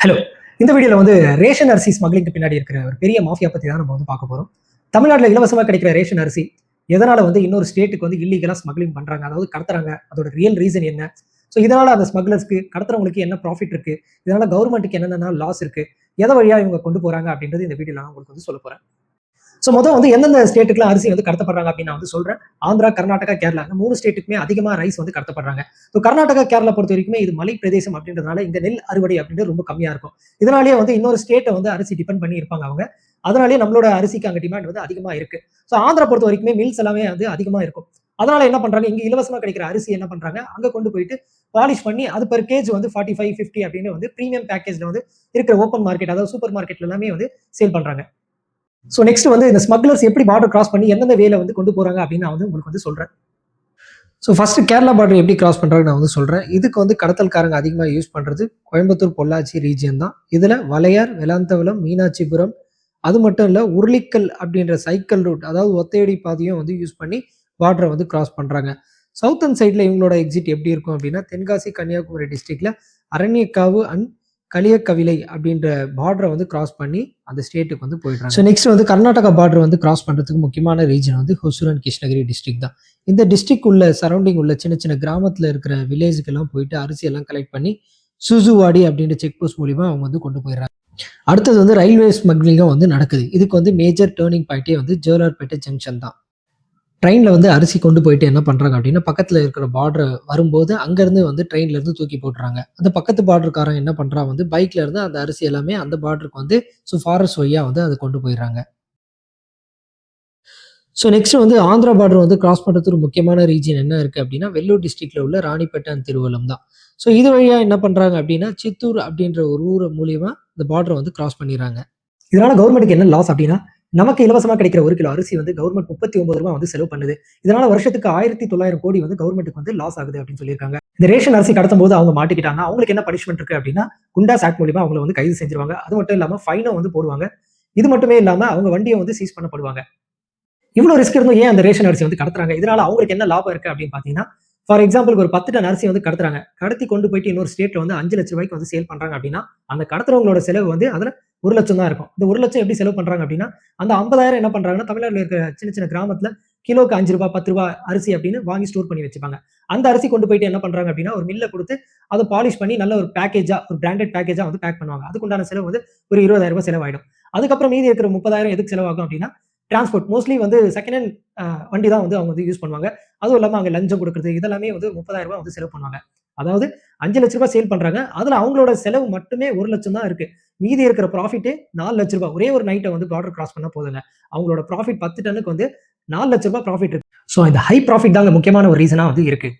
Hello. இந்த வீடியோல ration அரிசி ஸ்மக்லிங்க்கு பின்னாடி இருக்கிற ஒரு பெரிய மாஃபியா பத்தி தான் நம்ம பார்க்க போறோம். தமிழ்நாட்டுல இலவசமா கிடைக்கிற ரேஷன் அரிசி எதனால இன்னொரு ஸ்டேட்டுக்கு இல்லீகலா ஸ்மக்லிங் பண்றாங்க, அதாவது கடத்துறாங்க, அதோட ரியல் ரீசன் என்ன? ஸோ இதனால அந்த ஸ்மக்லர்ஸ்க்கு, கடத்துறவங்களுக்கு என்ன ப்ராஃபிட் இருக்கு, இதனால கவர்மெண்ட்டுக்கு என்னென்ன லாஸ் இருக்கு, எதை வழியா இவங்க கொண்டு போறாங்க அப்படின்றது இந்த வீடியோல நான் உங்களுக்கு சொல்ல போறேன். ஸோ மொத்தம் எந்தெந்த ஸ்டேட்டுக்குலாம் அரிசி கடத்தப்படுறாங்க அப்படின்னு நான் சொல்றேன். ஆந்திரா, கர்நாடகா, கேரளா இந்த 3 ஸ்டேட்டுக்குமே அதிகமா ரைஸ் கடத்தப்படுறாங்க. ஸோ கர்நாடகா, கேரளா பொறுத்த வரைக்குமே இது மலை பிரதேசம் அப்படின்றதுனால இங்க நெல் அறுவடை அப்படின்றது ரொம்ப கம்மியா இருக்கும். இதனாலேயே இன்னொரு ஸ்டேட்டை அரிசி டிபெண்ட் பண்ணி இருப்பாங்க அவங்க. அதனாலேயே நம்மளோட அரிசிக்கு அங்க டிமாண்ட் அதிகமா இருக்கு. ஸோ ஆந்திரா பொறுத்த வரைக்குமே மில்ஸ் எல்லாமே அதிகமா இருக்கும். அதனால என்ன பண்றாங்க, இங்க இலவசமா கிடைக்கிற அரிசி என்ன பண்றாங்க, அங்க கொண்டு போயிட்டு பாலிஷ் பண்ணி அது பெர் கேஜ் 45, 50 அப்படின்னு பிரீமியம் பேக்கேஜ்ல இருக்கிற ஓப்பன் மார்க்கெட், அதாவது சூப்பர் மார்க்கெட்ல எல்லாமே சேல் பண்றாங்க. ஸோ நெக்ஸ்ட் இந்த ஸ்மக்லர்ஸ் எப்படி பார்டர் கிராஸ் பண்ணி எந்தெந்த வேலை கொண்டு போறாங்க அப்படின்னு நான் உங்களுக்கு சொல்றேன். ஸோ ஃபர்ஸ்ட் கேரளா பார்டர் எப்படி கிராஸ் பண்றாங்க நான் சொல்றேன். இதுக்கு கடத்தல்காரங்க அதிகமாக யூஸ் பண்றது கோயம்புத்தூர், பொள்ளாச்சி ரீஜியன் தான். இதுல வளையார், வெளாந்தவலம், மீனாட்சிபுரம், அது மட்டும் இல்ல உருளிக்கல் அப்படின்ற சைக்கிள் ரூட், அதாவது ஒத்தையடி பாதையும் யூஸ் பண்ணி பார்டரை கிராஸ் பண்றாங்க. சவுத்தன் சைட்ல இவங்களோட எக்ஸிட் எப்படி இருக்கும் அப்படின்னா, தென்காசி, கன்னியாகுமரி டிஸ்ட்ரிக்ட்ல அரண்யக்காவு அண்ட் களியக்கவிலை அப்படின்ற பார்டரை கிராஸ் பண்ணி அந்த ஸ்டேட்டுக்கு போயிடுறாங்க. So next Karnataka border cross பண்றதுக்கு முக்கியமான region Hosur and Krishnagiri district தான். இந்த டிஸ்ட்ரிக்ட் உள்ள சரௌண்டிங் உள்ள சின்ன சின்ன கிராமத்துல இருக்கிற வில்லேஜுக்கு எல்லாம் போயிட்டு அரிசி எல்லாம் கலெக்ட் பண்ணி சுசுவாடி அப்படின்ற செக் போஸ்ட் மூலியமா அவங்க கொண்டு போயிடுறாங்க. அடுத்தது ரயில்வே ஸ்மக்லிங்கும் நடக்குது. இதுக்கு மேஜர் டேர்னிங் பாயிண்டே ஜோலார்பேட்டை ஜங்ஷன் தான். ட்ரெயினில் அரிசி கொண்டு போயிட்டு என்ன பண்ணுறாங்க அப்படின்னா, பக்கத்தில் இருக்கிற பார்டர் வரும்போது அங்கேருந்து ட்ரெயின்லேருந்து தூக்கி போட்டுறாங்க. அந்த பக்கத்து பார்டருக்காரன் என்ன பண்ணுறான், பைக்கில் இருந்து அந்த அரிசி எல்லாமே அந்த பார்டருக்கு ஸோ ஃபாரஸ்ட் வழியாக அதை கொண்டு போயிடுறாங்க. So next Andhra border cross பண்ணுறதுக்கு ஒரு முக்கியமான ரீஜன் என்ன இருக்குது அப்படின்னா, வெள்ளூர் டிஸ்ட்ரிக்டில் உள்ள ராணிப்பேட்டை அண்ட் திருவள்ளம் தான். ஸோ இது வழியாக என்ன பண்ணுறாங்க அப்படின்னா, சித்தூர் அப்படின்ற ஒரு ஊரை மூலியமாக இந்த பார்டரை கிராஸ் பண்ணிடுறாங்க. இதனால் கவர்மெண்ட்டுக்கு என்ன லாஸ் அப்படின்னா, நமக்கு இலவசமா கிடைக்கிற 1 கிலோ அரிசி கவர்மெண்ட் 39 ரூபாய் செலவு பண்ணுது. இதனால வருஷத்துக்கு 1900 கோடி கவர்மெண்ட்டுக்கு லாஸ் ஆகுது அப்படின்னு சொல்லியிருக்காங்க. இந்த ரேஷன் அரிசி கடத்தும் போது அவங்க மாட்டிக்கிட்டாங்க. அவங்களுக்கு என்ன பனிஷ்மெண்ட் இருக்கு அப்படின்னா, குண்டாஸ் ஆக்ட் மூலியமா அவங்களை கைது செஞ்சிருவாங்க. அது மட்டும் இல்லாம ஃபைனும் போடுவாங்க. இது மட்டுமே இல்லாம அவங்க வண்டியை சீஸ் பண்ணப்படுவாங்க. இவ்வளவு ரிஸ்க் இருந்தும் ஏன் அந்த ரேஷன் அரிசி கடத்துறாங்க? இதனால அவங்களுக்கு என்ன லாபம் இருக்கு அப்படின்னு பாத்தீங்கன்னா, ஃபார் எக்ஸாம்பிள் ஒரு 10 டன் அரிசி கடத்துறாங்க. கடத்தி கொண்டு போயிட்டு இன்னொரு ஸ்டேட்ல 5 லட்சம் ரூபாய்க்கு சேல் பண்றாங்க அப்படின்னா, அந்த கடத்துறவங்களோட செலவு அதுல 1 லட்சம் தான் இருக்கும். இந்த 1 லட்சம் எப்படி செலவு பண்றாங்க அப்படின்னா, அந்த 50,000 என்ன பண்றாங்கன்னா, தமிழ்நாட்டில் இருக்கிற சின்ன சின்ன கிராமத்துல கிலோக்கு 5 ரூபாய், 10 ரூபாய் அரிசி அப்படின்னு வாங்கி ஸ்டோர் பண்ணி வச்சுப்பாங்க. அந்த அரிசி கொண்டு போயிட்டு என்ன பண்றாங்க அப்படின்னா, ஒரு மில்ல கொடுத்து அதை பாலிஷ் பண்ணி நல்ல ஒரு பேக்கேஜா, ஒரு பிராண்டட் பேக்கேஜா பேக் பண்ணுவாங்க. அதுக்குண்டான செலவு ஒரு 20,000 ரூபாய் செலவாயிடும். அதுக்கப்புறம் மீதி இருக்கிற 30,000 எதுக்கு செலவாகும் அப்படின்னா, டிரான்ஸ்போர்ட், மோஸ்ட்லி செகண்ட் ஹேண்ட் வண்டி தான் அவங்க யூஸ் பண்ணுவாங்க. அதுவும் இல்லாம அங்க லஞ்சம் கொடுக்குறது இதெல்லாமே 30,000 ரூபாய் செலவு பண்ணுவாங்க. அதாவது 5 லட்ச ரூபாய் சேல் பண்றாங்க. அதுல அவங்களோட செலவு மட்டுமே 1 லட்சம் தான் இருக்கு. மீதி இருக்கிற ப்ராஃபிட்டே 4 லட்ச ரூபாய். ஒரே ஒரு நைட்டை பார்டர் கிராஸ் பண்ணா போதுங்க. அவங்களோட ப்ராஃபிட் 10 டன்னுக்கு 4 லட்ச ரூபாய் ப்ராஃபிட் இருக்கு. ஸோ இந்த ஹை ப்ராஃபிட் தாங்க முக்கியமான ஒரு ரீசனா இருக்கு.